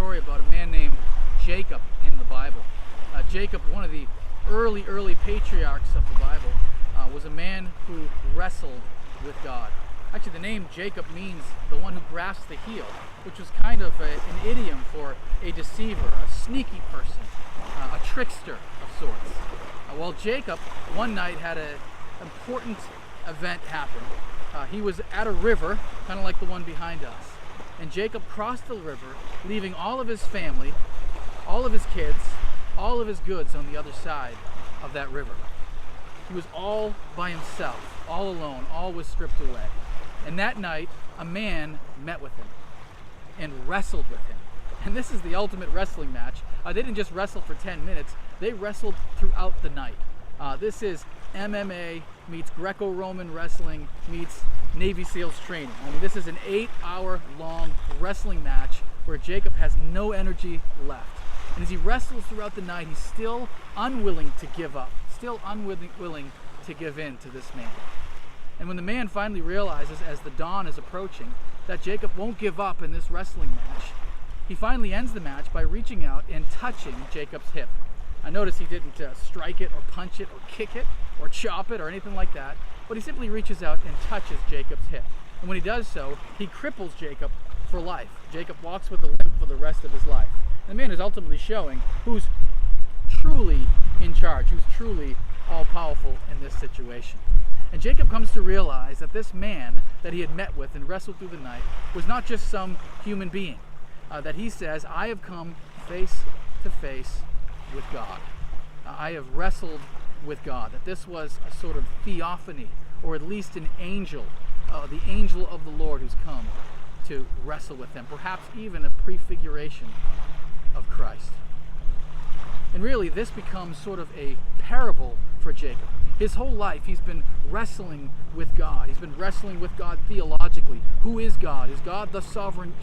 story about a man named Jacob in the Bible. Jacob, one of the early patriarchs of the Bible, was a man who wrestled with God. Actually, the name Jacob means the one who grasps the heel, which was kind of an idiom for a deceiver, a sneaky person, a trickster of sorts. Well, Jacob one night had an important event happen. He was at a river, kind of like the one behind us, and Jacob crossed the river, leaving all of his family, all of his kids, all of his goods on the other side of that river. He was all by himself, all alone, all was stripped away. And that night, a man met with him and wrestled with him. And this is the ultimate wrestling match. They didn't just wrestle for 10 minutes, they wrestled throughout the night. This is MMA meets Greco-Roman wrestling meets Navy SEALs training. I mean, this is an 8-hour long wrestling match where Jacob has no energy left. And as he wrestles throughout the night, he's still unwilling to give up, still unwilling to give in to this man. And when the man finally realizes, as the dawn is approaching, that Jacob won't give up in this wrestling match, he finally ends the match by reaching out and touching Jacob's hip. I notice he didn't strike it or punch it or kick it or chop it or anything like that, but he simply reaches out and touches Jacob's hip. And when he does so, he cripples Jacob for life. Jacob walks with a limp for the rest of his life. The man is ultimately showing who's truly in charge, who's truly all-powerful in this situation. And Jacob comes to realize that this man that he had met with and wrestled through the night was not just some human being. That he says, I have come face to face with God. I have wrestled with God. That this was a sort of theophany, or at least an angel, the angel of the Lord who's come to wrestle with him. Perhaps even a prefiguration of Christ. And really, this becomes sort of a parable for Jacob. His whole life, he's been wrestling with God. He's been wrestling with God theologically. Who is God? Is God the sovereign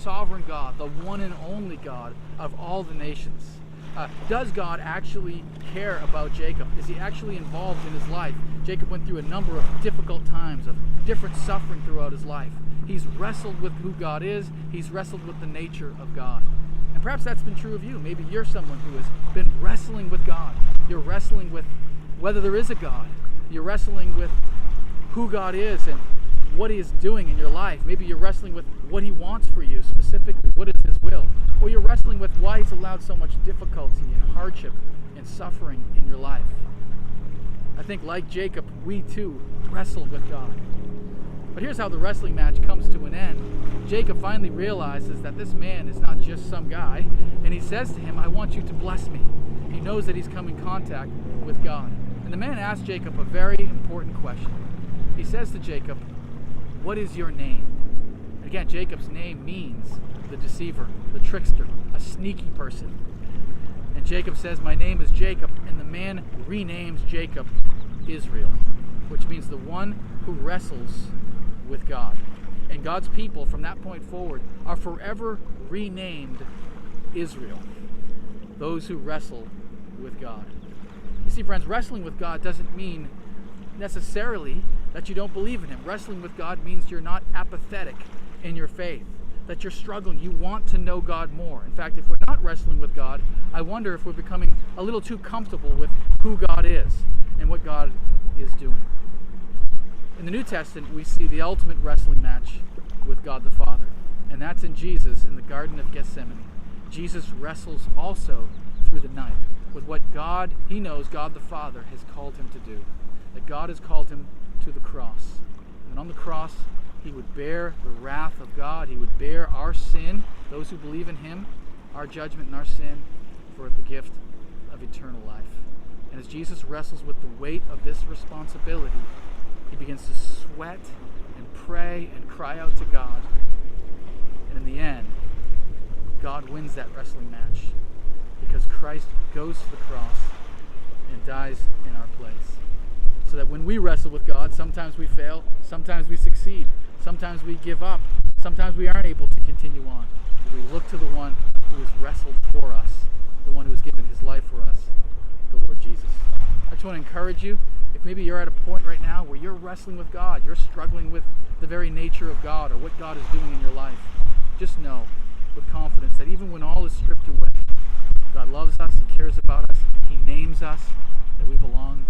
God, the one and only God of all the nations? Does God actually care about Jacob? Is he actually involved in his life? Jacob went through a number of difficult times, of different suffering throughout his life. He's wrestled with who God is. He's wrestled with the nature of God. And perhaps that's been true of you. Maybe you're someone who has been wrestling with God. You're wrestling with whether there is a God. You're wrestling with who God is and what he is doing in your life. Maybe you're wrestling with what he wants for you specifically. What is his will? Or you're wrestling with why he's allowed so much difficulty and hardship and suffering in your life. I think like Jacob, we too wrestle with God. But here's how the wrestling match comes to an end. Jacob finally realizes that this man is not just some guy, and he says to him, I want you to bless me. He knows that he's come in contact with God. And the man asks Jacob a very important question. He says to Jacob, what is your name? And again, Jacob's name means the deceiver, the trickster, a sneaky person. And Jacob says, my name is Jacob, and the man renames Jacob Israel, which means the one who wrestles with God. And God's people from that point forward are forever renamed Israel, those who wrestle with God. You see, friends, wrestling with God doesn't mean necessarily that you don't believe in him. Wrestling with God means you're not apathetic in your faith, that you're struggling. You want to know God more. In fact, if we're not wrestling with God, I wonder if we're becoming a little too comfortable with who God is and what God is doing. In the New Testament, we see the ultimate wrestling match with God the Father, and that's in Jesus in the Garden of Gethsemane. Jesus wrestles also through the night with what God, he knows God the Father has called him to do, that God has called him to the cross. And on the cross, he would bear the wrath of God. He would bear our sin, those who believe in him, our judgment and our sin, for the gift of eternal life. And as Jesus wrestles with the weight of this responsibility, he begins to sweat and pray and cry out to God. And in the end, God wins that wrestling match because Christ goes to the cross and dies in our place. So that when we wrestle with God, sometimes we fail, sometimes we succeed, sometimes we give up, sometimes we aren't able to continue on. But we look to the one who has wrestled for us, the one who has given his life for us, the Lord Jesus. I just want to encourage you, if maybe you're at a point right now where you're wrestling with God, you're struggling with the very nature of God or what God is doing in your life, just know with confidence that even when all is stripped away, God loves us, He cares about us, He names us, that we belong